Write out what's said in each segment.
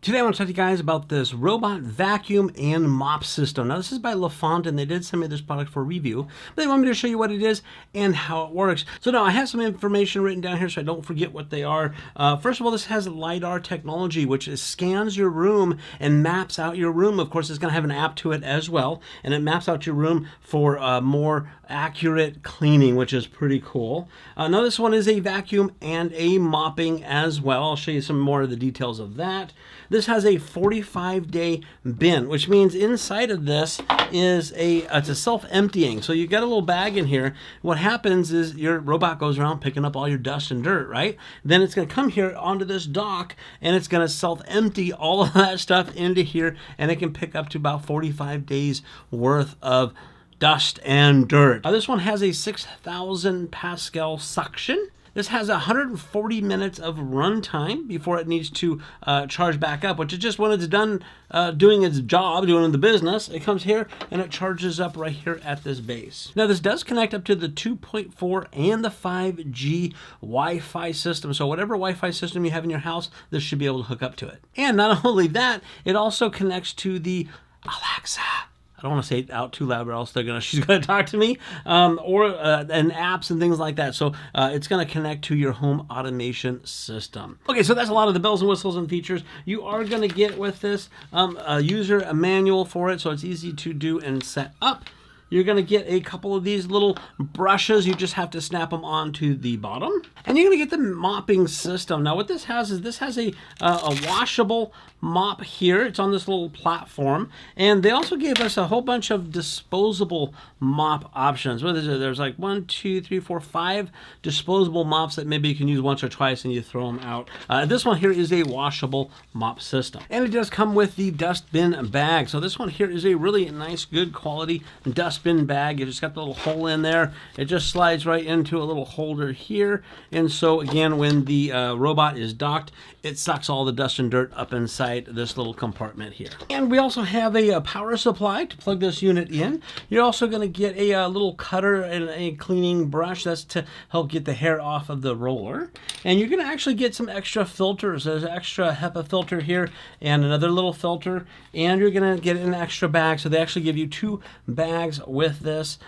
Today I want to talk to you guys about this robot vacuum and mop system. Now this is by Lefant, and they did send me this product for review, but they want me to show you what it is and how it works. So now I have some information written down here so I don't forget what they are. First of all, this has LiDAR technology, which scans your room and maps out your room. Of course, it's going to have an app to it as well, and it maps out your room for more accurate cleaning, which is pretty cool. Now this one is a vacuum and a mopping as well. I'll show you some more of the details of that. This has a 45-day bin, which means inside of this is it's a self-emptying. So you got a little bag in here. What happens is your robot goes around picking up all your dust and dirt, right? Then it's going to come here onto this dock, and it's going to self-empty all of that stuff into here, and it can pick up to about 45 days worth of dust and dirt. This one has a 6,000 Pascal suction. This has 140 minutes of runtime before it needs to charge back up, which is just when it's done doing its job, doing the business. It comes here and it charges up right here at this base. Now this does connect up to the 2.4 and the 5G Wi-Fi system. So whatever Wi-Fi system you have in your house, this should be able to hook up to it. And not only that, it also connects to the Alexa. I don't want to say it out too loud, or else she's gonna talk to me, and apps and things like that. So it's gonna connect to your home automation system. Okay, so that's a lot of the bells and whistles and features. You are gonna get with this a user manual for it, so it's easy to do and set up. You're going to get a couple of these little brushes. You just have to snap them onto the bottom. And you're going to get the mopping system. Now what this has is this has a washable mop here. It's on this little platform. And they also gave us a whole bunch of disposable mop options. What is it? There's like 1, 2, 3, 4, 5 disposable mops that maybe you can use once or twice and you throw them out. This one here is a washable mop system. And it does come with the dustbin bag. So this one here is a really nice, good quality dustbin bag. You just got the little hole in there. It just slides right into a little holder here. And so again, when the robot is docked, it sucks all the dust and dirt up inside this little compartment here. And we also have a power supply to plug this unit in. You're also going to get a little cutter and a cleaning brush. That's to help get the hair off of the roller. And you're going to actually get some extra filters. There's an extra HEPA filter here and another little filter. And you're going to get an extra bag. So they actually give you 2 bags with this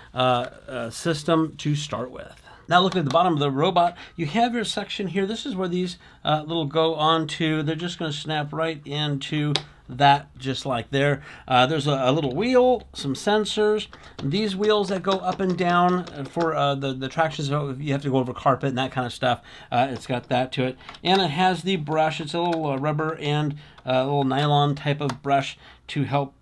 system to start with. Now looking at the bottom of the robot, you have your section here. This is where these little go on to. They're just going to snap right into that, just like there. There's a little wheel, some sensors. These wheels that go up and down for the traction, so if you have to go over carpet and that kind of stuff, it's got that to it. And it has the brush. It's a little rubber and a little nylon type of brush to help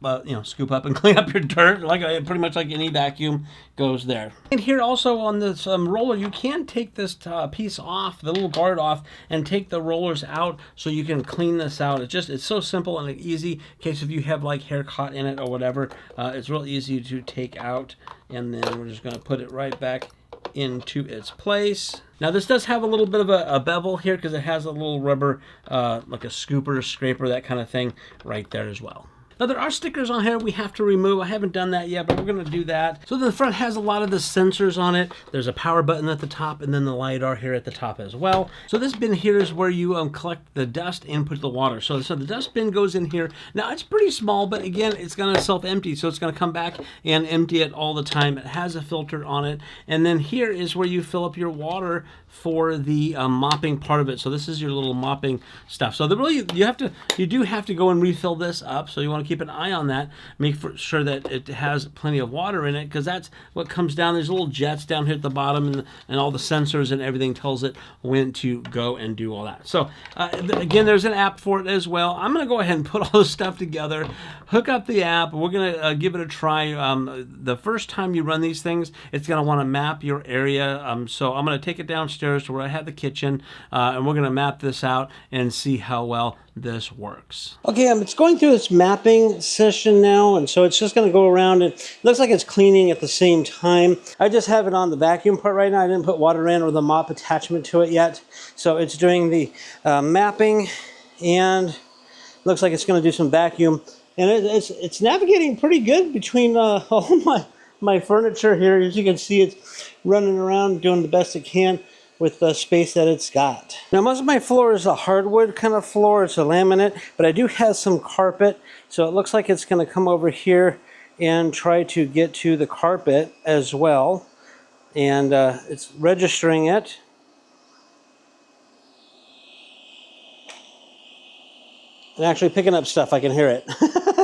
scoop up and clean up your dirt, like pretty much like any vacuum goes there. And here also on this roller, you can take this piece off, the little guard off, and take the rollers out so you can clean this out. It's so simple and easy. In case if you have like hair caught in it or whatever, it's real easy to take out. And then we're just going to put it right back into its place. Now this does have a little bit of a bevel here because it has a little rubber, like a scooper, scraper, that kind of thing right there as well. Now there are stickers on here we have to remove. I haven't done that yet, but we're going to do that. So the front has a lot of the sensors on it. There's a power button at the top and then the LiDAR here at the top as well. So this bin here is where you collect the dust and put the water. So the dust bin goes in here. Now it's pretty small, but again, it's going to self-empty. So it's going to come back and empty it all the time. It has a filter on it. And then here is where you fill up your water for the mopping part of it. So this is your little mopping stuff. So you do have to go and refill this up. So you want to keep an eye on that. Make sure that it has plenty of water in it, because that's what comes down. There's little jets down here at the bottom, and all the sensors and everything tells it when to go and do all that. So again, there's an app for it as well. I'm going to go ahead and put all this stuff together, hook up the app. We're going to give it a try. The first time you run these things, it's going to want to map your area. So I'm going to take it downstairs to where I have the kitchen, and we're going to map this out and see how well this works. Okay, it's going through its mapping session now, and so it's just going to go around, and it looks like it's cleaning at the same time. I just have it on the vacuum part right now. I didn't put water in or the mop attachment to it yet, so it's doing the mapping, and looks like it's going to do some vacuum, and it's navigating pretty good between all my furniture here. As you can see, it's running around doing the best it can. with the space that it's got. Now most of my floor is a hardwood kind of floor, it's a laminate, but I do have some carpet, so it looks like it's going to come over here and try to get to the carpet as well. And it's registering it. And actually picking up stuff, I can hear it.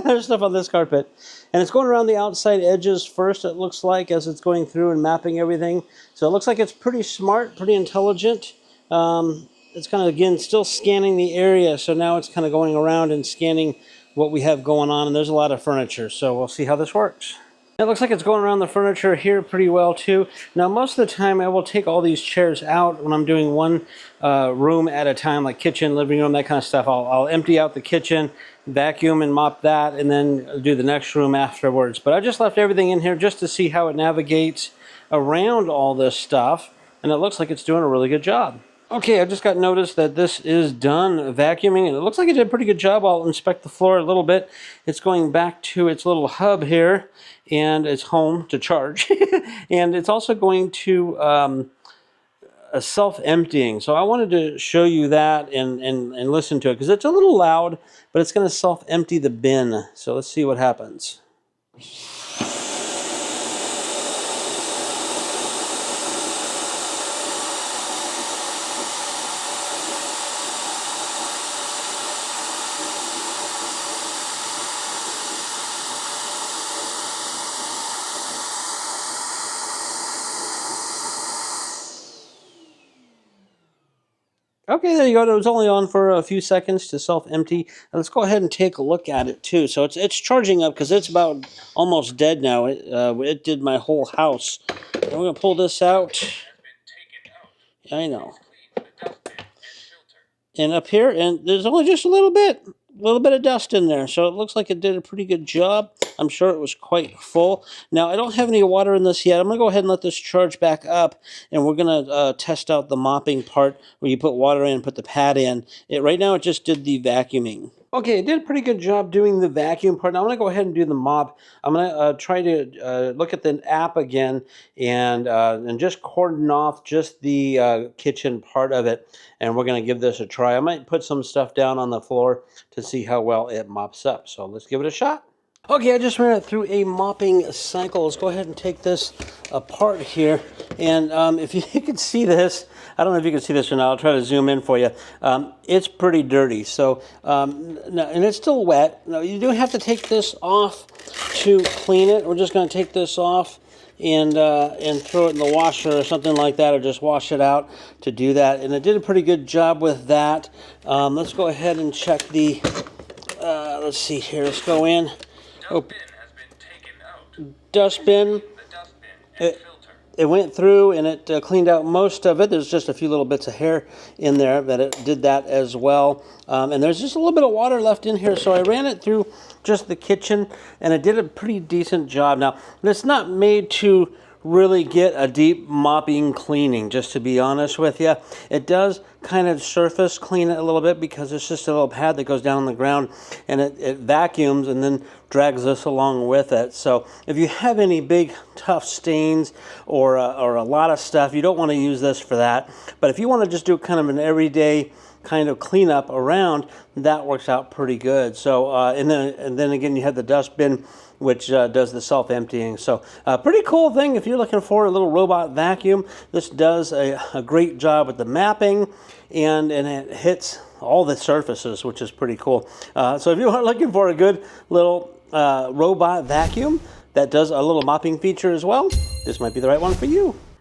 There's stuff on this carpet. And it's going around the outside edges first, it looks like, as it's going through and mapping everything. So it looks like it's pretty smart, pretty intelligent. It's kind of, again, still scanning the area. So now it's kind of going around and scanning what we have going on. And there's a lot of furniture. So we'll see how this works. It looks like it's going around the furniture here pretty well too. Now most of the time I will take all these chairs out when I'm doing one room at a time, like kitchen, living room, that kind of stuff. I'll empty out the kitchen, vacuum and mop that, and then do the next room afterwards. But I just left everything in here just to see how it navigates around all this stuff. And it looks like it's doing a really good job. Okay, I just got notice that this is done vacuuming, and it looks like it did a pretty good job. I'll inspect the floor a little bit. It's going back to its little hub here, and it's home to charge. And it's also going to a self-emptying. So I wanted to show you that and listen to it, because it's a little loud, but it's going to self-empty the bin. So let's see what happens. Okay, there you go. It was only on for a few seconds to self-empty. Let's go ahead and take a look at it too. So it's charging up because it's about almost dead now. It did my whole house. And we're gonna pull this out. I know. And up here, and there's only just a little bit of dust in there. So it looks like it did a pretty good job. I'm sure it was quite full. Now, I don't have any water in this yet. I'm going to go ahead and let this charge back up, and we're going to test out the mopping part where you put water in and put the pad in. Right now, it just did the vacuuming. Okay, it did a pretty good job doing the vacuum part. Now I'm going to go ahead and do the mop. I'm going to try to look at the app again and just cordon off just the kitchen part of it. And we're going to give this a try. I might put some stuff down on the floor to see how well it mops up. So let's give it a shot. Okay, I just ran it through a mopping cycle. Let's go ahead and take this apart here. And if you can see this, I don't know if you can see this or not. I'll try to zoom in for you. It's pretty dirty. So, and it's still wet. Now, you do have to take this off to clean it. We're just going to take this off and throw it in the washer or something like that, or just wash it out to do that. And it did a pretty good job with that. Let's go ahead and check the, let's see here. Let's go in. Dustbin has been taken out. Dustbin. It went through and it cleaned out most of it. There's just a few little bits of hair in there, but it did that as well. And there's just a little bit of water left in here, so I ran it through just the kitchen, and it did a pretty decent job. Now, it's not made to really get a deep mopping cleaning, just to be honest with you. It does kind of surface clean it a little bit because it's just a little pad that goes down on the ground, and it vacuums and then drags this along with it. So if you have any big tough stains or a lot of stuff, you don't want to use this for that. But if you want to just do kind of an everyday kind of cleanup around, that works out pretty good. So and then again, you have the dustbin, which does the self-emptying. So pretty cool thing if you're looking for a little robot vacuum. This does a great job with the mapping, and it hits all the surfaces, which is pretty cool. So if you are looking for a good little robot vacuum that does a little mopping feature as well, this might be the right one for you.